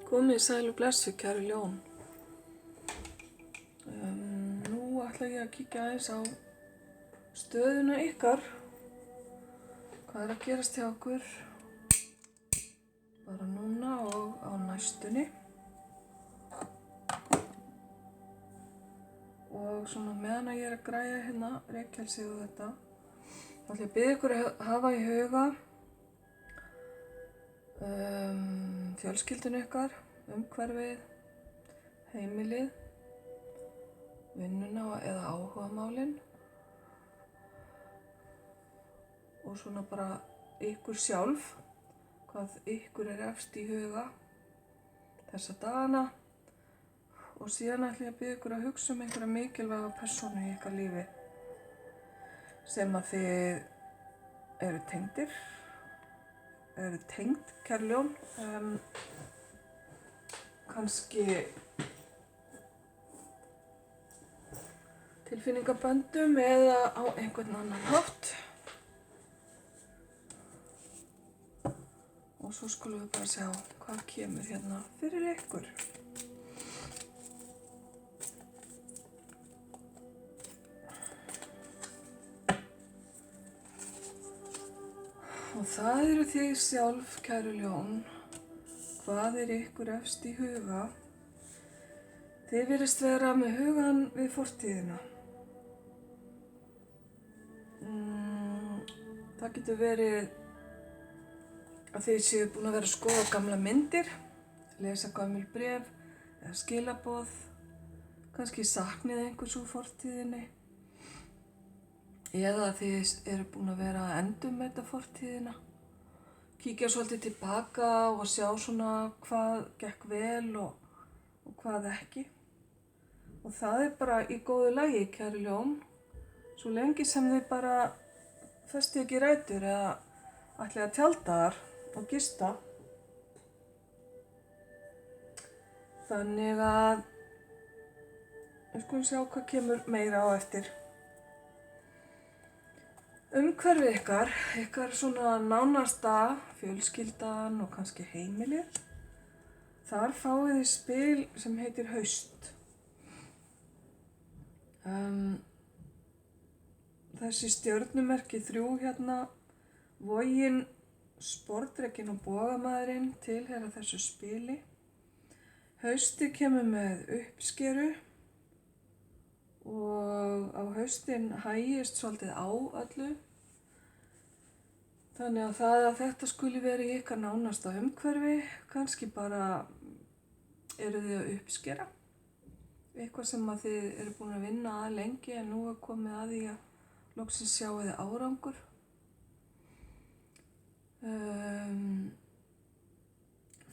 Komið sæl og blessu, kæru ljón. Nú ætla ég að kíkja aðeins á stöðuna ykkar. Hvað er að gerast hjá okkur? Bara núna og á næstunni. Og svona meðan að ég er að græja hérna reykjelsi og þetta, þá ætla ég að biðja ykkur að hafa í huga fjölskyldun ykkar, umhverfið, heimilið, vinnuna eða áhugamálin og svona bara ykkur sjálf, hvað ykkur er efst í huga þessa dagana og síðan ætla ég að biðja ykkur að hugsa einhverja mikilvæga persónu í ykkar lífi sem að þið eru tengd, kæru ljón, kannski tilfinningaböndum eða á einhvern annan hátt. Og svo skulum við bara sjá hvað kemur hérna fyrir ykkur. Og það eru þið sjálf, kæru ljón, hvað er ykkur efst í huga? Þið virðist vera með hugan við fortíðina. Það getur verið að þið séu búin að vera að skoða gamla myndir, lesa gömul bréf eða skilaboð, kannski saknið einhvers úr fortíðinni. Eða þið eru búin að vera að endurmeta fortíðina, kíkja svolítið tilbaka og sjá svona hvað gekk vel og hvað ekki. Og það er bara í góðu lagi, kæru ljón, svo lengi sem þið bara festið ekki rætur eða ætlið að tjalda þar og gista. Þannig að við skulum sjá hvað kemur meira á eftir. Umhverfið ykkar svona nánasta fjölskyldan og kannski heimilið. Þar fáið þið spil sem heitir Haust. Þessi stjörnumerki 3 hérna, Vogin, Sportdrekinn og Bogamaðurinn tilheyra þessu spili. Haustið kemur með uppskeru og á haustin hægist svolítið á öllu. Þannig að þetta skuli vera í ykkar nánasta umhverfi, kannski bara eru þið að uppskera. Eitthvað sem að þið eru búin að vinna að lengi en nú er komið að því að loksins sjáu þið árangur.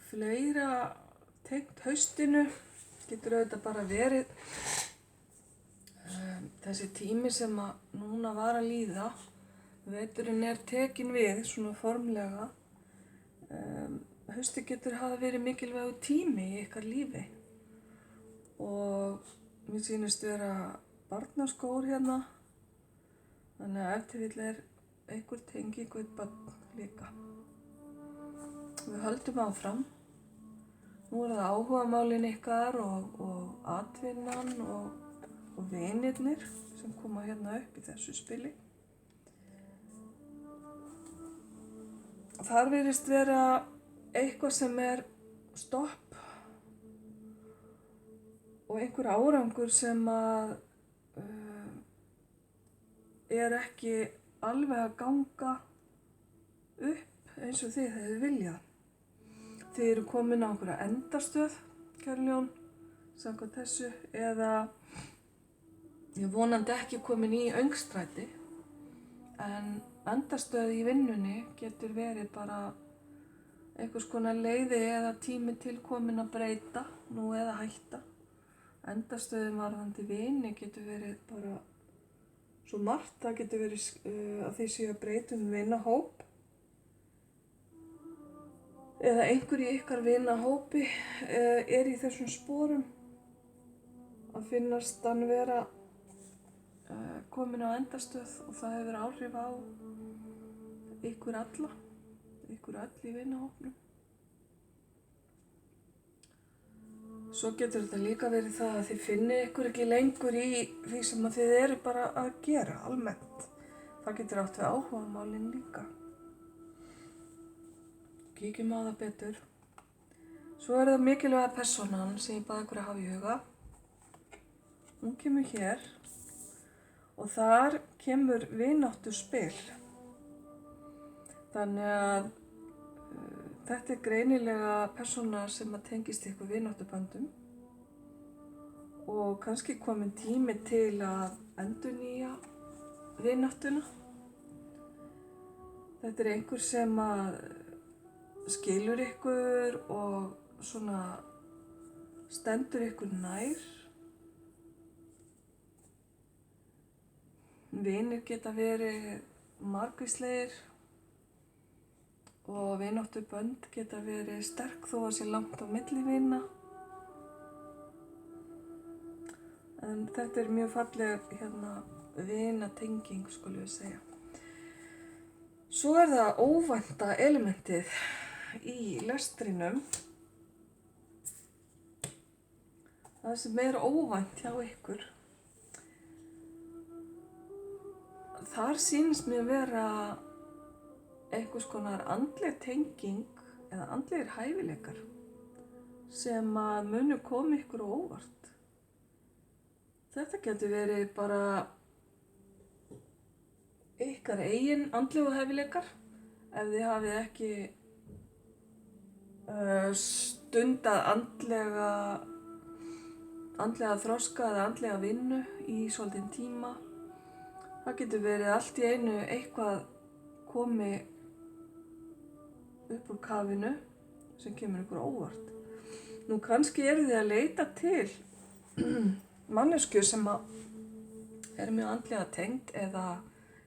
Fleira tengt haustinu getur auðvitað bara verið þessi tími sem að núna var að líða. Veturinn er tekin við svona formlega. Haustið getur hafa verið mikilvægur tími í ykkar lífi. Og mér sýnist vera barnaskór hérna. Þannig að ef til vill er einhver tenging við barn líka. Við höldum áfram. Nú er það áhugamálin ykkar og atvinnan og vinirnir sem koma hérna upp í þessu spili. Þar virðist vera eitthvað sem er stopp og einhver árangur sem að er ekki alveg að ganga upp eins og þið hefðu viljað. Þið eru komin á einhverja endarstöð, kæru ljón, samkvæmt þessu, eða ég vonandi ekki komin í öngstræti, en endarstöð í vinnunni getur verið bara einhvers konar leiði eða tími til komin að breyta, nú eða hætta. Endarstöðin varðandi vini getur verið bara svo margt, það getur verið að þið séu að breyta vinahóp eða einhver í ykkar vinahópi er í þessum sporum að finnast hann vera komin á endarstöð og það hefur áhrif á ykkur öll í vinahópnum. Svo getur þetta líka verið það að þið finnið ykkur ekki lengur í því sem að þið eru bara að gera almennt. Það getur átt við áhugamálin líka. Kíkjum á það betur. Svo er það mikilvæga persónan sem ég bað ykkur að hafa í huga. Hún kemur hér og þar kemur vináttuspil. Þannig að þetta er greinilega persóna sem að tengist ykkur vináttuböndum og kannski kominn tími til að endurnýja vináttuna. Þetta er einhver sem að skilur ykkur og svona stendur ykkur nær. Vinir geta verið margvíslegir og vináttubönd geta verið sterk þó að sé langt á milli vina. En þetta er mjög falleg vinatenging, skulum við segja. Svo er það óvænta elementið í lestrinum. Það sem er óvænt hjá ykkur. Þar sýnist mér vera einhvers konar andleg tenging eða andlegir hæfileikar sem að munu koma ykkur á óvart. Þetta getur verið bara ykkar eigin andlegu hæfileikar ef þið hafið ekki stundað andlega þroska eða andlega vinnu í svolítinn tíma. Það getur verið allt í einu eitthvað komi upp úr kafinu sem kemur ykkur á óvart. Nú kannski eru þið að leita til manneskju sem er mjög andlega tengd eða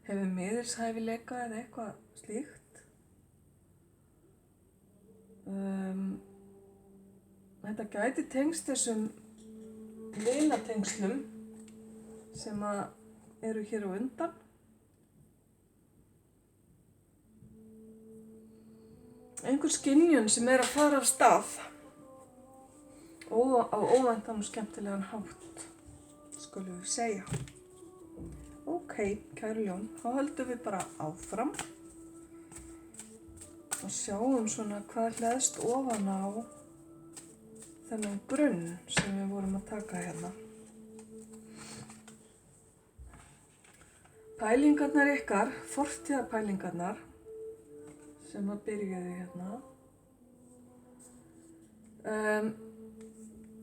hefur miðilshæfileika eða eitthvað slíkt. Þetta gæti tengst þessum vinatengslum sem að eru hér á undan. Einhver skynjun sem er að fara af stað á óvæntan og skemmtilegan hátt, skulum við segja. Ok, kæru ljón, þá höldum við bara áfram og sjáum svona hvað hleðst ofan á þennan grunn sem við vorum að taka hérna. Pælingarnar ykkar, fortíðarpælingarnar sem að byrjuðu hérna.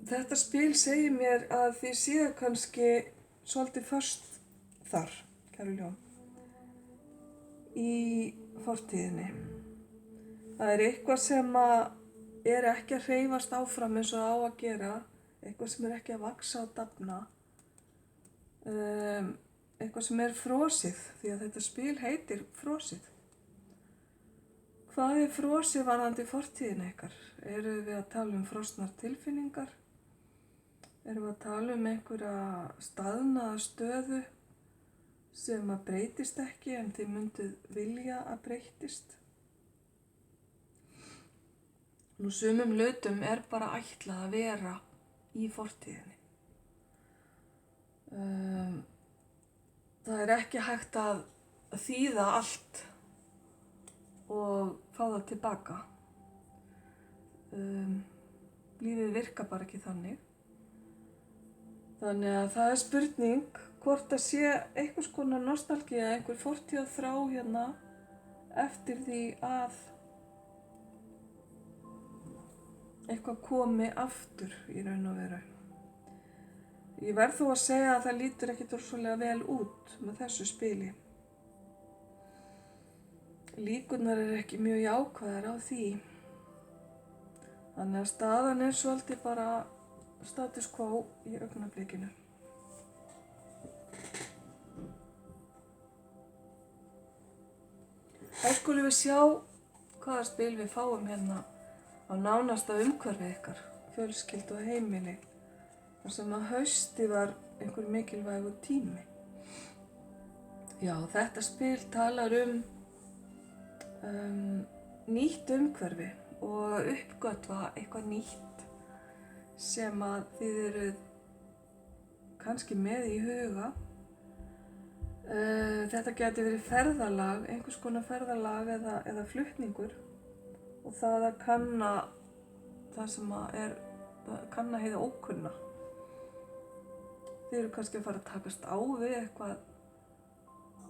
Þetta spil segir mér að þið séu kannski svolítið föst þar, kæru ljón, í fortíðinni. Það er eitthvað sem að er ekki að hreyfast áfram eins og á að gera, eitthvað sem er ekki að vaxa og dafna, eitthvað sem er frosið, því að þetta spil heitir frosið. Hvað er frosið varðandi fortíðina ykkar? Erum við að tala um frosnar tilfinningar? Erum við að tala um einhverja staðnaða stöðu sem að breytist ekki en þið mynduð vilja að breytist? Nú sumum hlutum er bara ætlað að vera í fortíðinni. Það er ekki hægt að þýða allt og fá það tilbaka. Lífið virkar bara ekki þannig. Þannig að það er spurning hvort það sé einhvers konar nostalgía, einhver fortíðarþrá hérna eftir því að eitthvað komi aftur í raun og veru. Ég verð þó að segja að það lítur ekkert rosalega vel út með þessu spili. Líkurnar eru ekki mjög jákvæðar á því. Þannig að staðan er svolítið bara status quo í augnablikinu. Þá skulum við sjá hvaða spil við fáum hérna á nánasta umhverfi ykkar, fjölskyldu og heimili, þar sem að hausti var einhver mikilvægur tími. Já, þetta spil talar nýtt umhverfi og uppgötva eitthvað nýtt, sem að þið eruð kannski með í huga. Þetta geti verið ferðalag, einhvers konar ferðalag eða flutningur og það að kanna það sem að kanna hið ókunna. Þið eru kannski að fara að takast á við eitthvað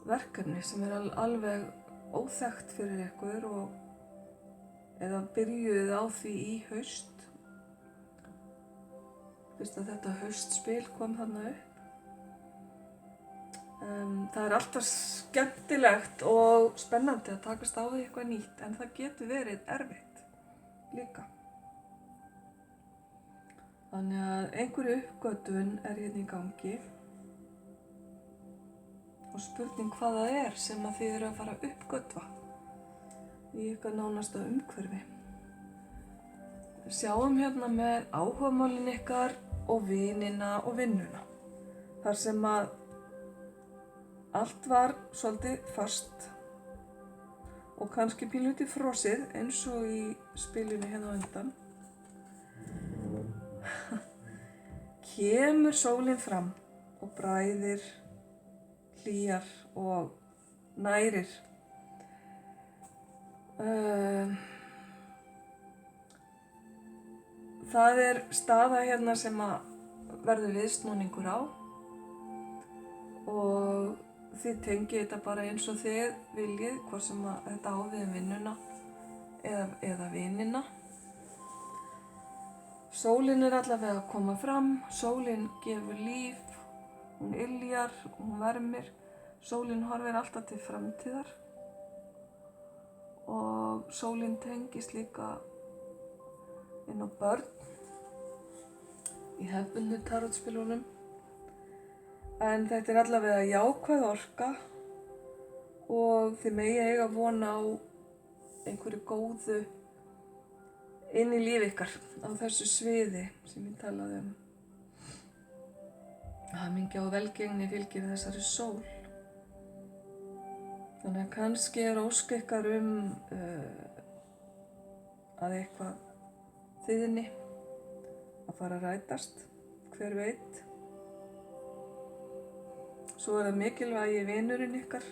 verkefni sem alveg óþekkt fyrir ykkur eða byrjuð á því í haust. Fyrst að þetta haustspil kom þarna upp. Það er alltaf skemmtilegt og spennandi að takast á við eitthvað nýtt, en það getur verið erfitt líka. Þannig að einhverju uppgötvun er hérna í gangi og spurning hvað það er sem að þið eru að fara að uppgötva í ykkar nánasta umhverfi. Við sjáum hérna með áhugamálin ykkar og vinina og vinnuna. Þar sem að allt var svolítið fast og kannski pínlítið frosið eins og í spilinu hérna á undan. Kemur sólin fram og bræðir, hlýjar og nærir. Það er staða hérna sem að verður viðsnúningur á og þið tengið þetta bara eins og þið viljið, hvort sem að þetta á við vinnuna eða vinina. Sólin er allavega að koma fram, sólin gefur líf, hún yljar, hún vermir, sólin horfir alltaf til framtíðar og sólin tengist líka inn á börn í hefðbundnu tarotspilunum. En þetta er allavega jákvæð orka og þið megi eiga von á einhverju góðu inn í líf ykkar á þessu sviði sem ég talaði um. Hamingja og velgengni fylgir þessari sól. Þannig að kannski er ósk ykkar að eitthvað þiðni að fara að rætast, hver veit. Svo er það mikilvægi vinurinn ykkar.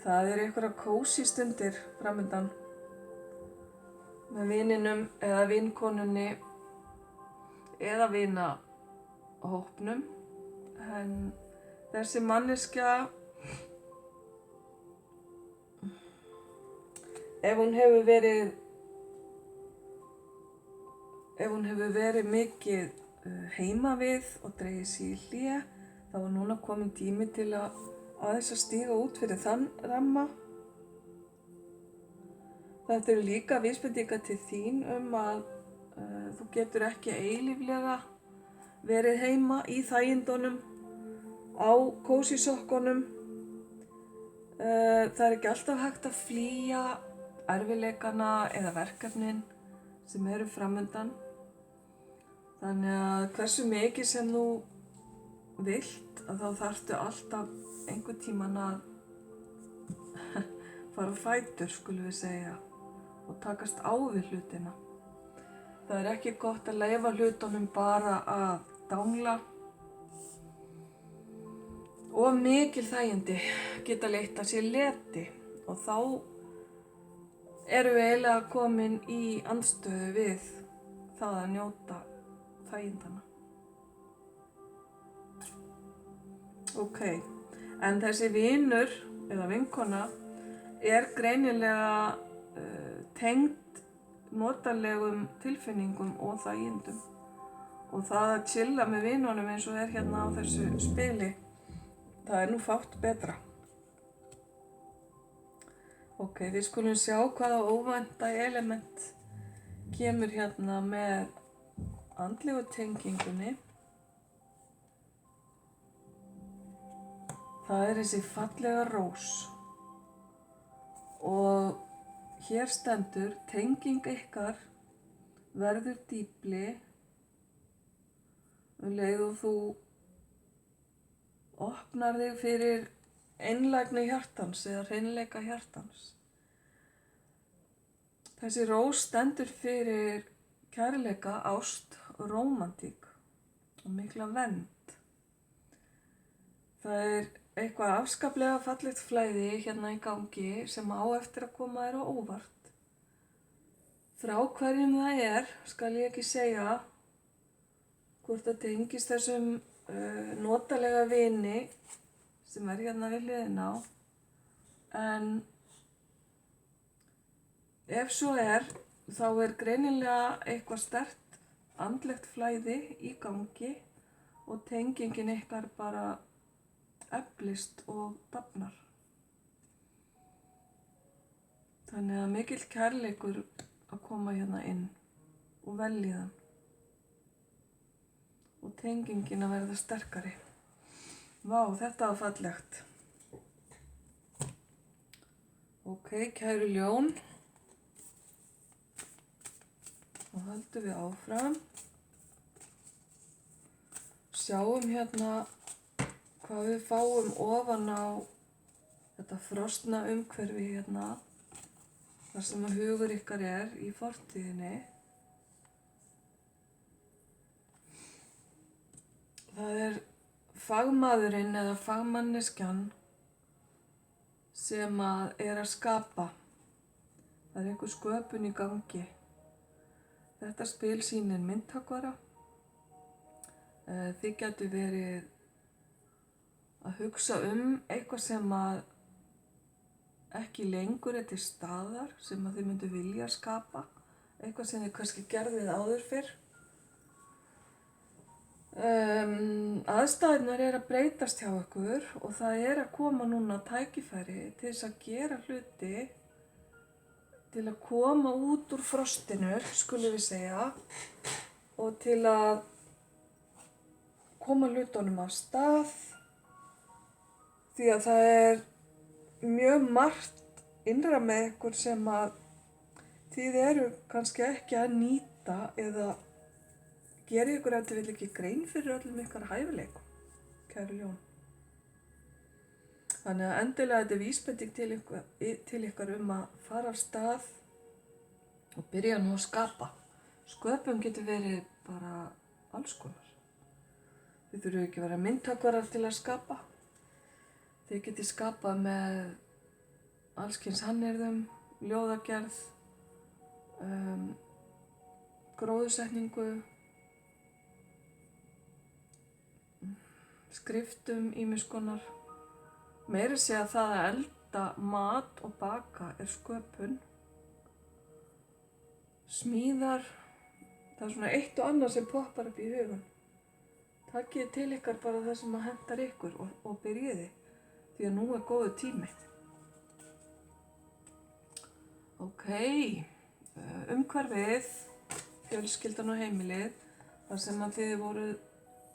Það er einhverja kósí stundir framundan með vininum eða vinkonunni eða vinahópnum. En þessi manneskja, ef hún hefur verið mikið heima við og dregið sig í hlé, þá er núna komin tími til að aðeins að stíga út fyrir þann ramma. Þetta eru líka vísbendingar til þín að þú getur ekki eilíflega verið heima í þægindunum, á kósísokkunum. Það er ekki alltaf hægt að flýja erfiðleikana eða verkefnin sem eru framundan. Þannig að hversu mikið sem þú vilt, að þá þarftu alltaf einhvern tímann að fara á fætur, skulum við segja, og takast á við hlutina. Það er ekki gott að leyfa hlutunum bara að dangla. Og mikil þægindi geta leitt að sér leti og þá erum við eiginlega komin í andstöðu við það að njóta þægindana. Ok, en þessi vinur eða vinkona er greinilega tengd notalegum tilfinningum og þægindum. Og það að chilla með vinunum eins og er hérna á þessu spili, það er nú fátt betra. Ok, við skulum sjá hvaða óvænta element kemur hérna með andlegu tengingunni. Það er þessi fallega rós og hér stendur tenging ykkar verður dýpri leið og þú opnar þig fyrir einlægni hjartans eða hreinleika hjartans. Þessi rós stendur fyrir kærleika, ást, rómantík og mikla vernd. Það er eitthvað afskaplega fallegt flæði hérna í gangi sem á eftir að koma þér á óvart. Frá hverjum það skal ég ekki segja hvort það tengist þessum notalega vini sem er hérna við hliðina á. En ef svo þá er greinilega eitthvað sterkt andlegt flæði í gangi og tengingin ykkar bara eflist og dafnar. Þannig að mikill kærleikur að koma hérna inn og velja þann. Og tengingin að verða sterkari. Vá, þetta var fallegt. Ok, kæru ljón. Þá höldum við áfram. Sjáum hérna hvað við fáum ofan á þetta frosna umhverfi hérna. Þar sem að hugur ykkar í fortíðinni. Það er fagmaðurinn eða fagmanneskjan sem að skapa. Það er einhver sköpun í gangi. Þetta spil sýnir myndhöggvara. Þið gætu verið að hugsa eitthvað sem að ekki lengur til staðar, sem að þið myndu vilja skapa. Eitthvað sem þið kannski gerðið áður fyrr. Aðstæðurnar að breytast hjá ykkur og það að koma núna tækifæri til þess að gera hluti, til að koma út úr frostinu, skulum við segja, og til að koma hlutunum af stað, því að það mjög margt innra með ykkur sem að þið kannski ekki að nýta eða geri ykkur ef þið vill ekki grein fyrir öllum ykkar hæfileikum, kæru ljón. Þannig að endilega þetta vísbending til ykkar að fara af stað og byrja nú að skapa. Sköpun getur verið bara alls konar. Þið þurfum ekki að vera myndhöggvarar til að skapa. Þið getið skapað með alls kyns hannyrðum, ljóðagerð, gróðursetningu, skriftum ýmiss konar. Meira segja það að elda mat og baka sköpun. Smíðar, það svona eitt og annað sem poppar upp í hugun. Takið til ykkar bara það sem að hentar ykkur og byrjiði, því að nú góður tími. Ok, umhverfið, fjölskyldan og heimilið, þar sem að þið voruð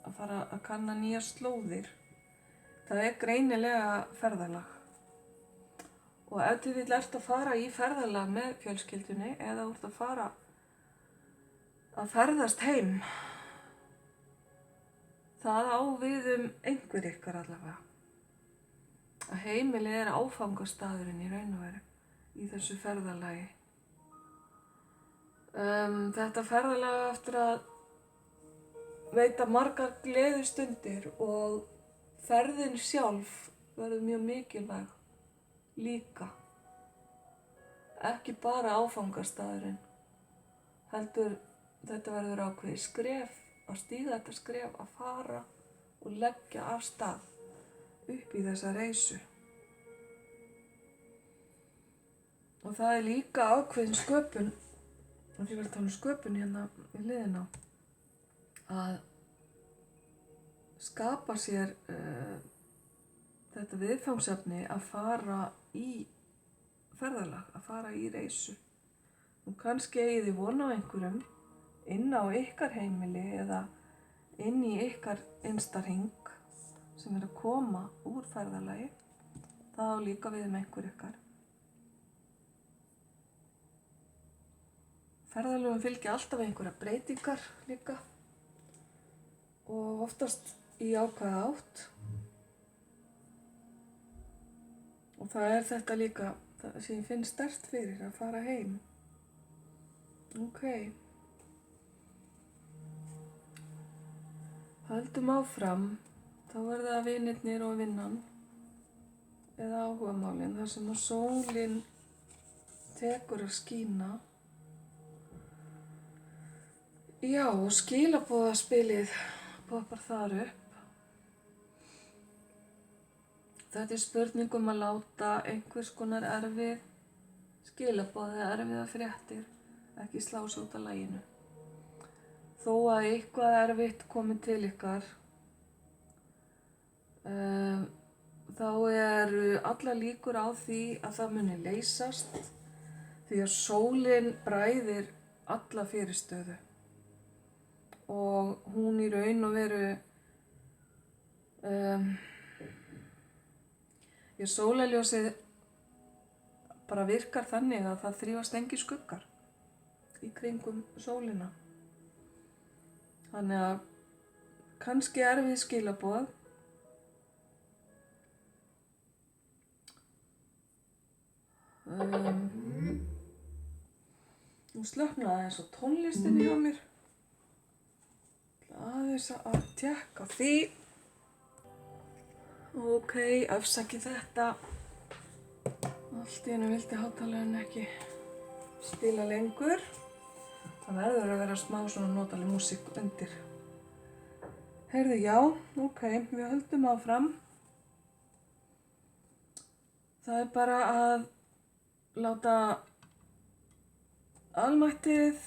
að fara að kanna nýjar slóðir. Það greinilega ferðalag. Og ef þið vill að fara í ferðalag með fjölskyldunni eða að fara að ferðast heim, það á við einhver ykkar allavega. Að heimilið áfangastaðurinn í raun og veru í þessu ferðalagi. Þetta ferðalag eftir að veita margar gleðistundir og ferðin sjálf verður mjög mikilvæg líka. Ekki bara áfangastaðurinn, heldur þetta verður ákveðið skref, að stíga þetta skref, að fara og leggja af stað upp í þessa reisu. Og það líka ákveðin sköpun, og því að tala sköpun hérna í hliðina, að skapa sér þetta viðfangsefni að fara í ferðalag, að fara í reisu. Og kannski eigið þið von á einhverjum inn á ykkar heimili eða inn í ykkar innsta hring sem að koma úr ferðalagi. Það á líka við einhver ykkar. Ferðalögum fylgja alltaf einhverja breytingar líka og oftast í ákveða átt. Og það þetta líka, það sem ég finn sterkt fyrir, að fara heim. Ok. Höldum áfram. Þá er það vinirnir og vinnan eða áhugamálin þar sem að sólin tekur að skína. Já, og skilaboðaspilið poppar þar upp. Þetta er spurning að láta einhvers konar erfið skilaboð eða erfiða fréttir ekki slá sig út af laginu. Þó að eitthvað erfitt komi til ykkar, þá eru allar líkur á því að það muni leysast því að sólin bræðir alla fyrirstöðu og hún í raun og veru sólarljósið bara virkar þannig að það þrífast engir skuggar í kringum sólina. Þannig að kannski erfið skilaboð. Nú slöknaði aðeins á tónlistinni hjá mér. Aðeins að tékka því. Ok, afsakið þetta. Allt í einu vildi hátalarinn ekki spila lengur. Það verður að vera smá svona notaleg músík undir. Heyrðu, já, ok, við höldum áfram. Það er bara að láta almættið,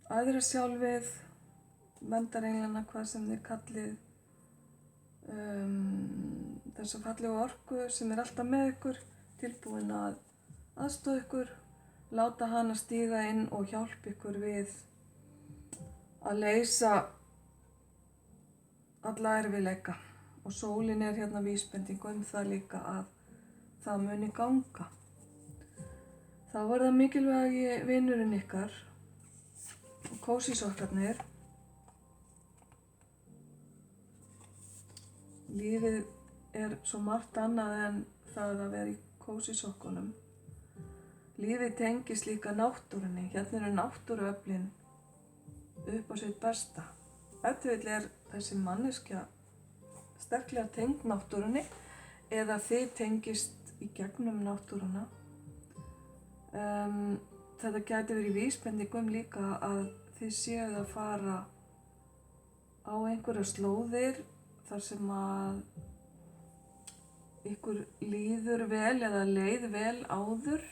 æðra sjálfið, verndarenglana, hvað sem þið kallið, þessa fallegu orku sem er alltaf með ykkur, tilbúin að aðstoða ykkur, láta hana stíga inn og hjálpa ykkur við að leysa alla erfiðleika. Og sólin er hérna vísbending það líka að það muni ganga. Þá var það mikilvægi vinurinn ykkar og kósísokkarnir. Lífið er svo margt annað en það að vera í kósísokkunum. Lífið tengist líka náttúrunni. Hérna eru náttúruöflin upp á sitt besta. Ef til vill er þessi manneskja sterklega tengd náttúrunni eða þið tengist í gegnum náttúruna. Þetta gæti verið vísbending líka að þið séuð að fara á einhverjar slóðir þar sem að ykkur líður vel eða leið vel áður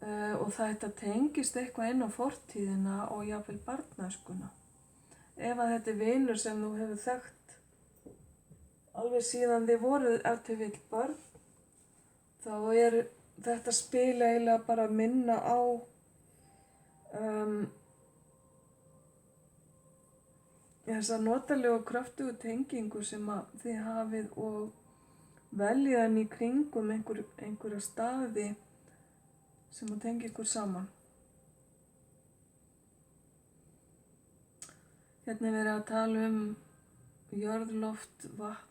og þetta tengist eitthvað inn á fortíðina og jafnvel barnæskuna. Ef að þetta er vinur sem þú hefur þekkt alveg síðan þið voruð ef til vill börn, þá er þetta spil eiginlega bara að minna á þessa notalegu og kröftugu tengingu sem að þið hafið og veljið hann í kringum einhverja staði sem að tengja ykkur saman. Hérna er verið að tala jörð, loft, vatn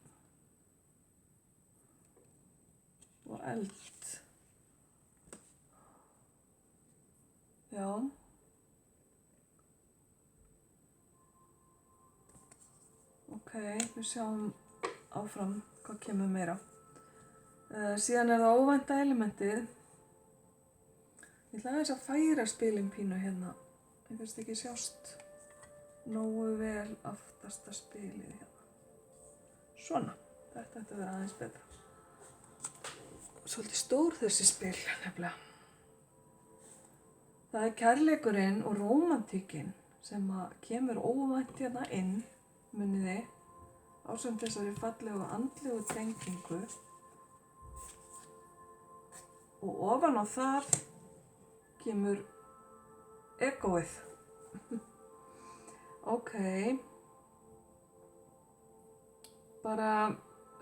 og eld. Já. Ok, við sjáum áfram hvað kemur meira. Síðan er það óvænta elementið. Ég ætla aðeins að færa spilin pínu hérna. Ég finnst ekki sjást nógu vel aftasta spilið hérna. Svona, þetta ætti að vera aðeins betra. Svolítið stór þessi spil nefnilega. Það er kærleikurinn og rómantíkin sem að kemur óvænt hérna inn, muniði, ásamt þessari fallegu og andlegu tengingu. Og ofan á þar kemur egóið. Ok. Bara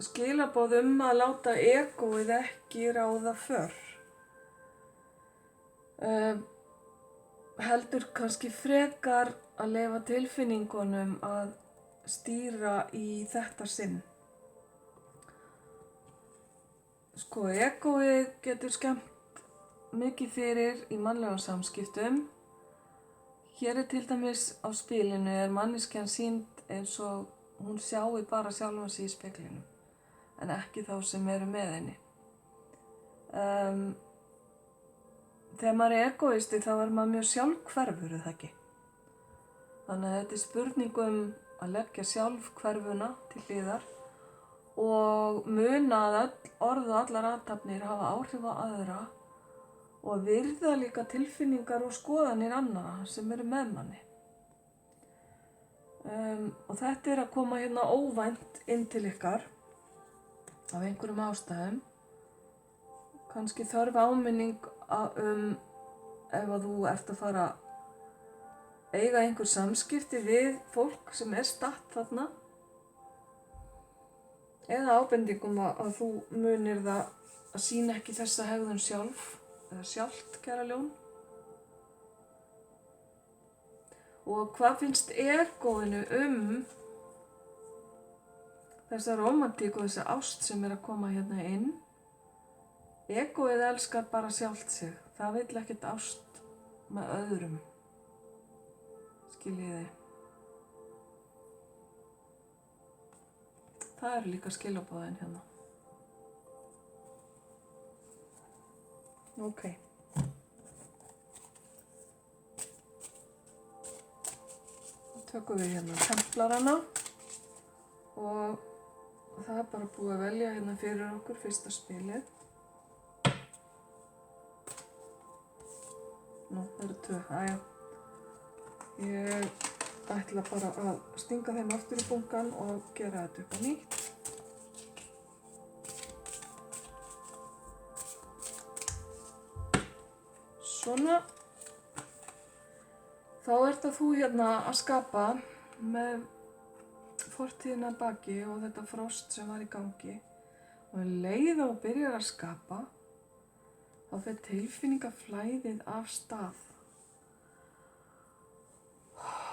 skilaboð að láta egóið ekki ráða för. Heldur kannski frekar að leyfa tilfinningunum að stýra í þetta sinn. Sko, egóið getur skemmt mikið fyrir í mannlegum samskiptum. Hér til dæmis á spilinu manneskjan sýnd eins og hún sjái bara sjálfa sig í speglinum, en ekki þá sem eru með henni. Þegar maður egoisti þá maður mjög sjálfhverfur, það ekki? Þannig að þetta spurning að leggja sjálfhverfuna til hliðar og muna að öll orð og allar athafnir hafa áhrif á aðra og virða líka tilfinningar og skoðanir annarra sem eru með manni. Og þetta að koma hérna óvænt inn til ykkar af einhverjum ástæðum. Kannski þörf áminning ef að þú ert að fara eiga einhver samskipti við fólk sem statt þarna, eða ábendingum að þú munir það að sýna ekki þessa hegðun sjálf eða sjálft, kæra ljón. Og hvað finnst egóinu þessa rómantík og þessa ást sem að koma hérna inn? Egóið elskar bara sjálft sig, það vill ekkert ást með öðrum. Skiljiði. Það líka skilaboðin hérna. Ok. Tökum við hérna templarana og það bara búið að velja hérna fyrir okkur fyrsta spilið. Nú, það eru 2, aðja. Ég ætla bara að stinga þeim aftur í bunkan og gera þetta upp á nýtt. Svona. Þá það þú hérna að skapa með fortíðina baki og þetta frost sem var í gangi. Og leið og byrjar að skapa, þá fer tilfinningaflæðið af stað.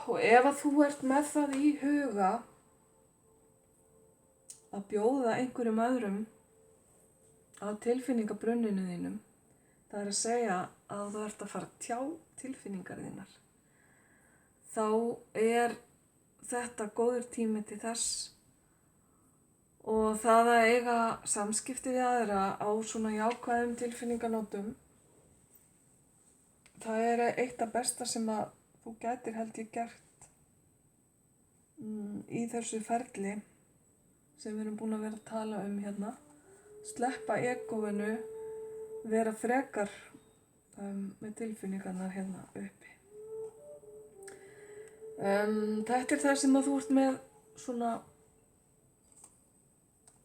Og ef að þú með það í huga að bjóða einhverjum öðrum að tilfinningabrunninu þínum, það að segja að þú ert að fara að tjá tilfinningar þínar, þá þetta góður tími til þess. Og það að eiga samskipti við aðra á svona jákvæðum tilfinninganótum, það eitt af besta sem að þú gætir held ég gert í þessu ferli sem við erum búin að vera að tala hérna. Sleppa egóinu, vera frekar með tilfinningarnar hérna uppi. Þetta það sem að þú ert með svona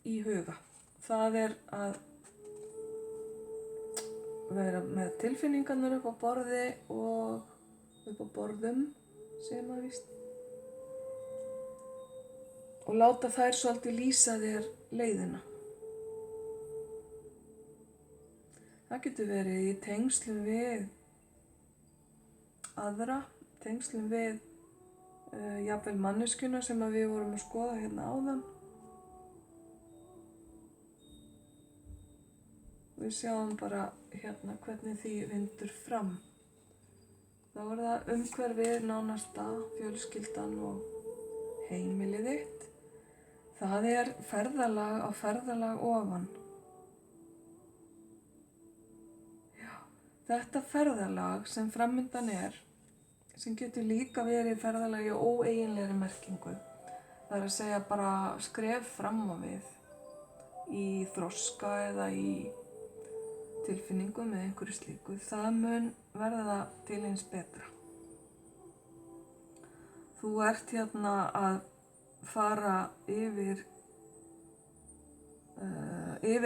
í huga. Það að vera með tilfinningarnar upp á borði og upp á borðum, segir maður víst. Og láta þær svolítið lýsa þér leiðina. Það getur verið í tengslum við aðra, tengslum við jafnvel manneskjuna sem við vorum að skoða hérna áðan. Við sjáum bara hérna hvernig því vindur fram. Þá það umhverfið nánasta, fjölskyldan og heimilið þitt. Það ferðalag á ferðalag ofan. Já, þetta ferðalag sem framundan sem getur líka verið ferðalag í óeiginlegri merkingu. Það að segja bara skref fram á við í þroska eða í tilfinningum eða einhverju slíku. Það mun verða til eins betra. Þú hérna að fara yfir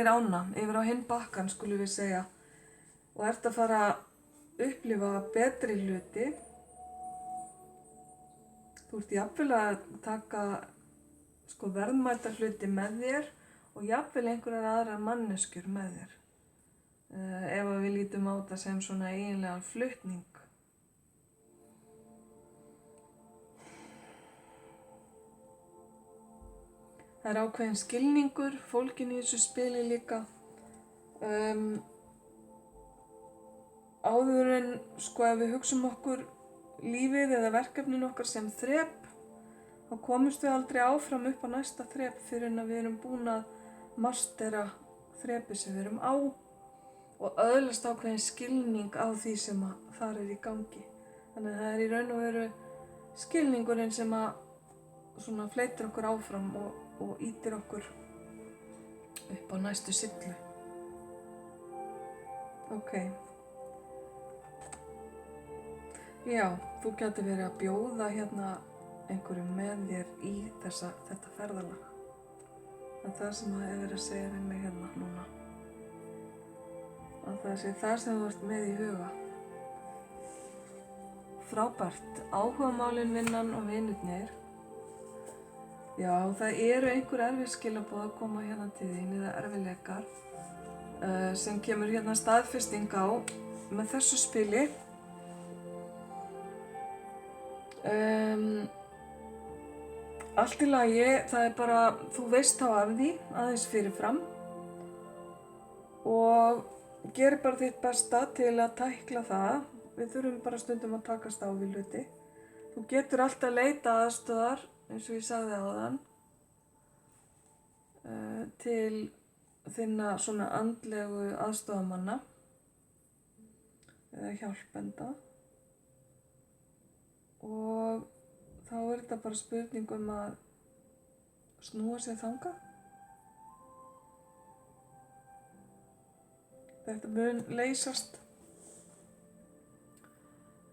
ána, yfir á hinn bakkann skulum við segja, og að fara að upplifa betri hluti. Þú jafnvel að taka verðmæta hluti með þér og jafnvel einhverjar aðrar manneskjur með þér. Ef við lítum á þetta sem svona eiginlegan flutning. Það ákveðin skilningur fólginn í þessu spili líka. áður en sko ef við hugsum okkur lífið eða verkefnin okkar sem þrep, þá komumst við aldrei áfram upp á næsta þrep fyrir en að við erum búin að mastera þrepi sem við erum á og öðlast ákveðin skilning á því sem að þar í gangi. Þannig að það í raun og veru skilningurinn sem að svona fleytir okkur áfram og ýtir okkur upp á næstu sillu. Ok. Já, þú gæti verið að bjóða hérna einhverjum með þér í þetta ferðalag. Það er það sem það hefur verið að segja við mig hérna núna. Að það sé það sem þú ert með í huga. Frábært. Áhugamálin, vinnan og vinirnir. Já, það eru einhver erfið skilaboð að koma hérna til þín eða erfiðleikar sem kemur hérna staðfesting á með þessu spili. Allt í lagi, það er bara, þú veist þá af því aðeins fyrirfram og gerir bara þitt besta til að tækla það. Við þurfum bara stundum að takast á við hluti. Þú getur alltaf leita aðstoðar, eins og ég sagði áðan, til þinna svona andlegu aðstoðamanna eða hjálpenda og þá er þetta bara spurning að snúa sér þangað. Þetta mun leysast.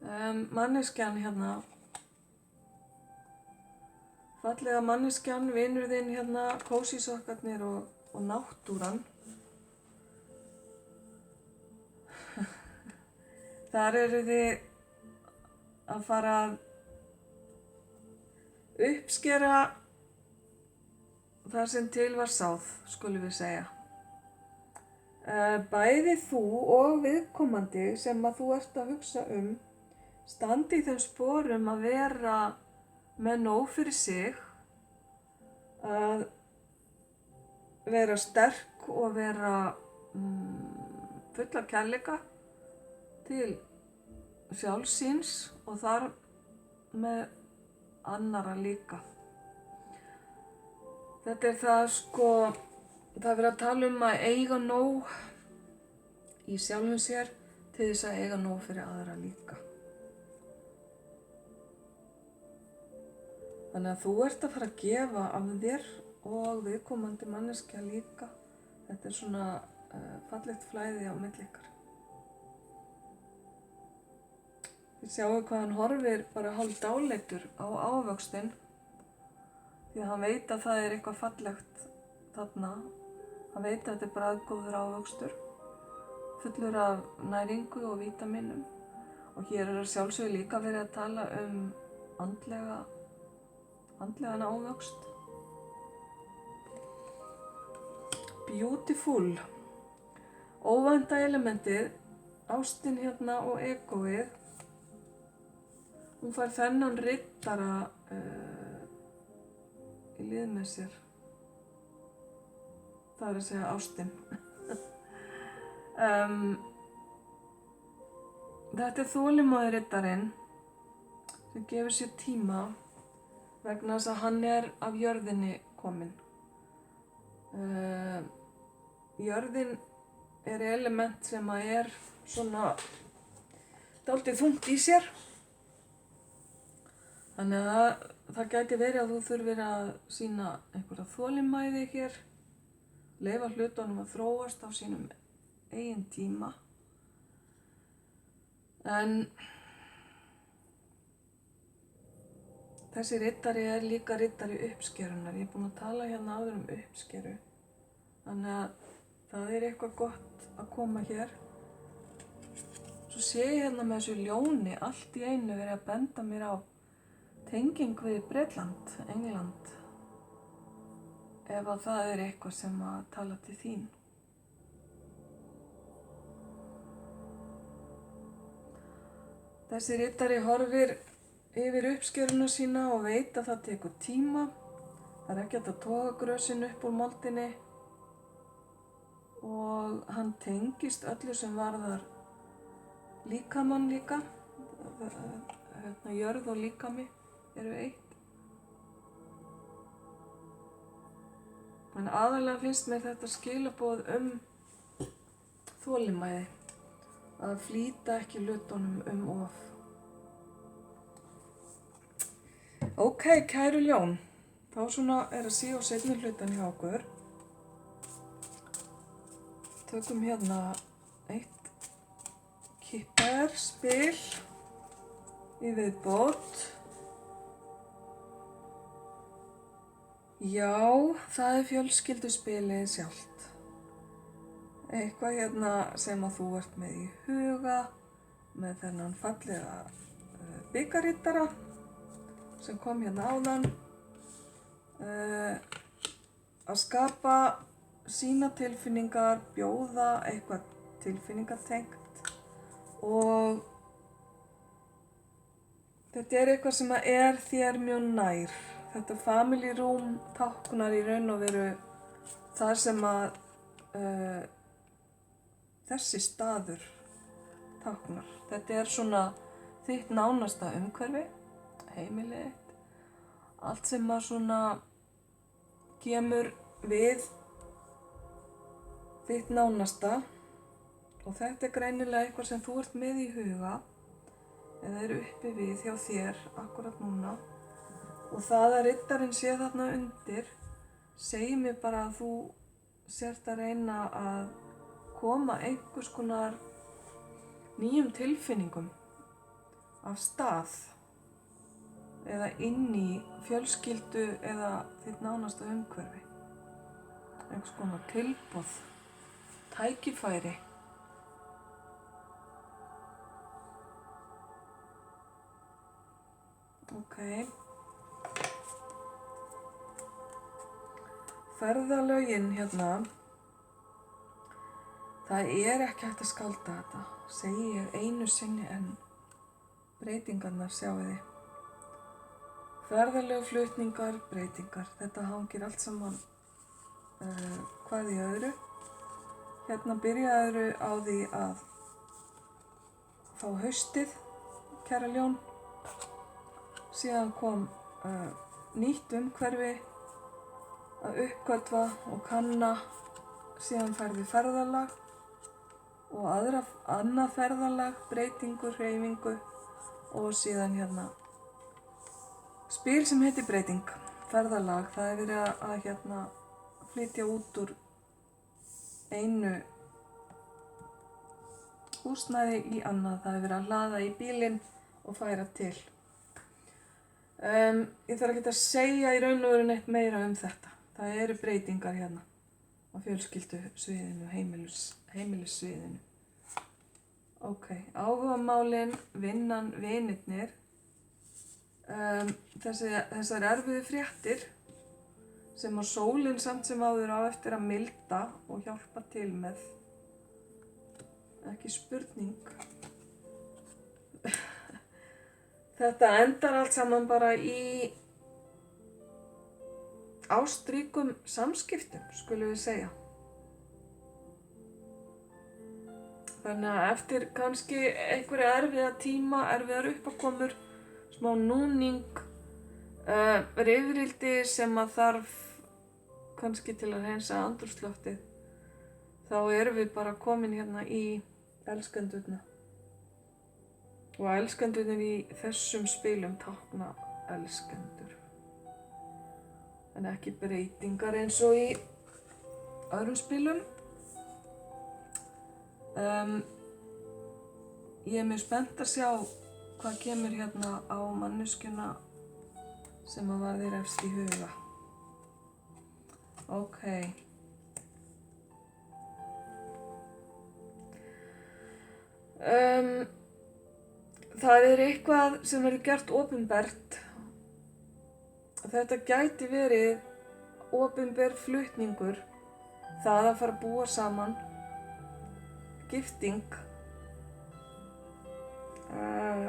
Manneskjan hérna, fallega manneskjan, vinur þinn hérna, kósísokkarnir og náttúran. Þar eru þið að fara að uppskera það sem til var sáð, skulum við segja. Bæði þú og viðkomandi sem að þú ert að hugsa standi í þeim sporum að vera með nóg fyrir sig, að vera sterk og vera full af kærleika til sjálfs síns og þar með annara líka. Þetta er það sko, það er verið að tala að eiga nóg í sjálfum sér til þess að eiga nóg fyrir aðra líka. Þannig að þú ert að fara að gefa af þér og viðkomandi manneskja líka. Þetta er svona fallegt flæði á milli ykkar. Þið sjáu hvað hann horfir bara hálf dáleittur á ávöxtinn því að hann veit að það er eitthvað fallegt þarna. Hann veit að þetta er bragðgóður ávöxtur, fullur af næringu og vítamínum og hér er að sjálfsögðu líka verið að tala andlegan ávöxt. Beautiful. Óvænta elementið, ástin hérna og egóið. Hún fær þennan riddara í lið með sér. Það er að segja ástin. Þetta er þolinmóði riddarinn sem gefur sér tíma vegna þess að hann er af jörðinni kominn. Jörðin er element sem að er svona dálítið þungt í sér. Þannig að það gæti verið að þú þurfir að sýna einhverja þolinmæði hér, leyfa hlutunum að þróast á sínum eigin tíma. En þessi riddari er líka riddari uppskerunar. Ég er búin að tala hérna áður uppskeru. Þannig að það er eitthvað gott að koma hér. Svo sé ég hérna með þessu ljóni allt í einu verið að benda mér á tenging við Bretland, England, ef að það er eitthvað sem að tala til þín. Þessi riddari horfir yfir uppskeruna sína og veit að það tekur tíma. Það er ekki hægt að toga grösin upp úr moldinni og hann tengist öllu sem varðar líkamann líka. Jörð og líkami eru eitt. En aðalega finnst mér þetta skilaboð þolinmæði. Að flýta ekki hlutunum of. Ok, kæru ljón. Þá svona að síða á seinni hlutan hjá okkur. Tökum hérna eitt kipperspil í viðbót. Já, það fjölskylduspilið sjálft. Eitthvað hérna sem að þú ert með í huga, með þennan fallega bikarriddara sem kom hérna áðan. Að skapa sína tilfinningar, bjóða eitthvað tilfinningatengt og þetta eitthvað sem þér mjög nær. Þetta family room táknar í raun og veru þar sem að þessi staður táknar. Þetta svona þitt nánasta umhverfi, heimilið þitt. Allt sem að svona kemur við þitt nánasta og þetta greinilega eitthvað sem þú ert með í huga eða uppi við hjá þér akkurat núna. Og það að riddarinn sé þarna undir segir mér bara að þú sért að reyna að koma einhvers konar nýjum tilfinningum af stað eða inn í fjölskyldu eða þitt nánasta umhverfi. Einhvers konar tilboð, tækifæri. Ok. Ferðalögin hérna, það ekki hægt að skálda þetta, segi ég einu sinni enn. Breytingarnar sjáið þið. Ferðalög, flutningar, breytingar, þetta hangir allt saman hvað í öðru. Hérna byrjaðu á því að fá haustið, kæra ljón. Síðan kom nýtt umhverfi að uppgötva og kanna, síðan færði ferðalag og annað ferðalag, breytingu, hreyfingu og síðan hérna spil sem heitir breyting, ferðalag. Það verið að hérna flytja út úr einu húsnæði í annað, það verið að hlaða í bílinn og færa til. Ég þarf ekki að segja í raun og veru neitt meira þetta. Það eru breytingar hérna á fjölskyldusviðinu, heimilissviðinu. Ok, áhugamálin, vinnan, vinirnir. Þessar erfiðu fréttir sem að sólin samt sem áður á eftir að milda og hjálpa til með. Ekki spurning. Þetta endar allt saman bara í ástríkum samskiptum, skulum við segja. Þannig að eftir kannski einhverja erfiða tíma, erfiðar uppákomur, smá núning, rifrildi sem að þarf kannski til að hreinsa andrúmsloftið, þá erum við bara komin hérna í elskendurna. Og elskendurnir í þessum spilum tákna elskendur. En ekki breytingar eins og í öðrum spilum. Ég mjög spennt að sjá hvað kemur hérna á manneskjuna sem að var þér efst í huga. Ok. Það eitthvað sem verður gert opinbert. Þetta gæti verið opinber flutningur, það að fara að búa saman, gifting,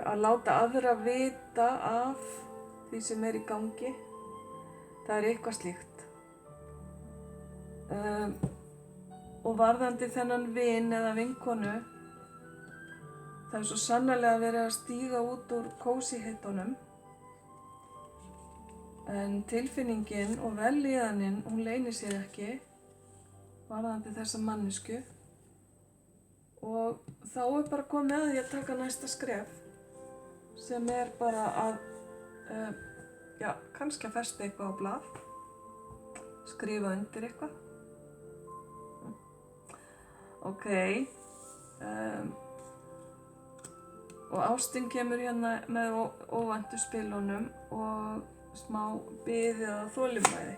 að láta aðra vita af því sem í gangi. Það eitthvað slíkt. Og varðandi þennan vin eða vinkonu, Það er svo sannarlega verið að stíga út úr kósíheitunum. En tilfinningin og vellíðanin, hún leynir sér ekki varðandi þessa mannesku. Og þá er bara komið að því að taka næsta skref, sem er bara að, kannski að festa eitthvað á blað, skrifa undir eitthvað. Ok. Og ástin kemur hérna með óvæntu spilunum og smá bið eða þolinmæði.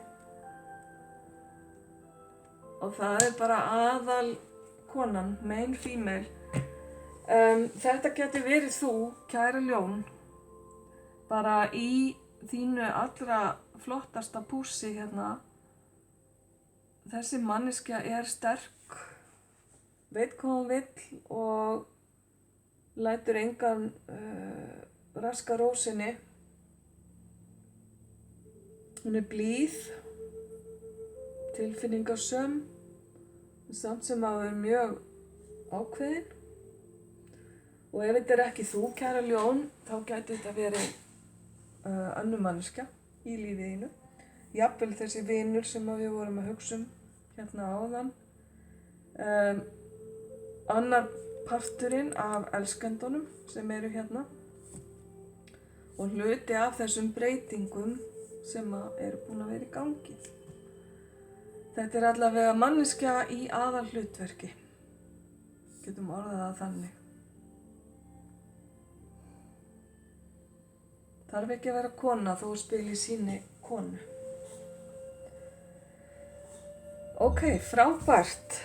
Og það er bara aðal konan, main female. Þetta getur verið þú, kæra ljón, bara í þínu allra flottasta pússi hérna. Þessi manneskja er sterk, veit hvað hún vill og lætur engan raska ró sinni. Hún er blíð, tilfinningasöm, samt sem að er mjög ákveðin. Og ef þetta er ekki þú, kæra ljón, þá gæti þetta verið önnur manneskja í lífiðinu. Jafnvel þessi vinur sem við vorum að hugsa hérna áðan. Annar parturinn af elskendunum sem eru hérna. Og hluti af þessum breytingum sem eru búin að vera í gangi. Þetta er allavega manneskja í aðal hlutverki. Getum orðað það þannig. Þarf ekki að vera kona þó að spila í síni konu. Ok, frábært.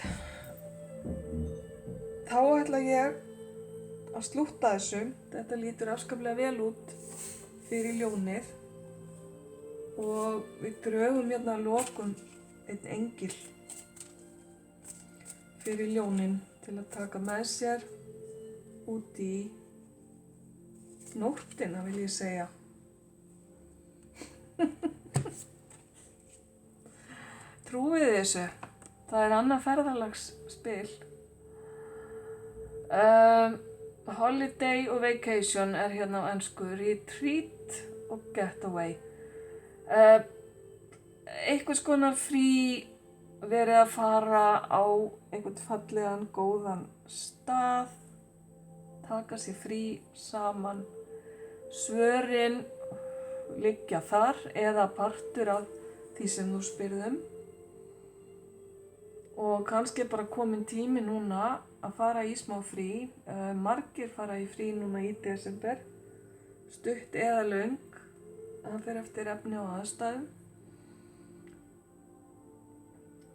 Þá ætla ég að slútta þessu. Þetta lítur afskaplega vel út fyrir ljónið. Og við drögum hérna að lokum einn engil fyrir ljónin til að taka með sér út í nóttina, vil ég segja. Trúið þessu, það er annað ferðalagsspil. Holiday og vacation er hérna á ensku, retreat og getaway. Einhvers konar frí, verið að fara á einhvern fallegan, góðan stað, taka sér frí saman. Svörin liggja þar eða partur af því sem þú spyrðum. Og kannski bara komin tími núna að fara í smá frí. Margir fara í frí núna í desember, stutt eða löng, það fer eftir efni og aðstæðum.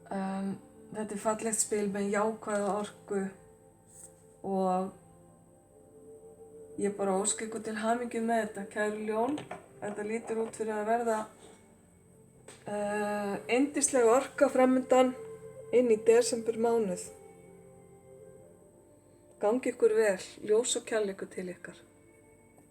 Þetta er fallegt spil með jákvæða orku og ég bara óska ykkur til hamingju með þetta, kæru ljón. Þetta lítur út fyrir að verða yndisleg orka framundan inn í desember mánuð. Gangi ykkur vel, ljós og kærleikur til ykkar.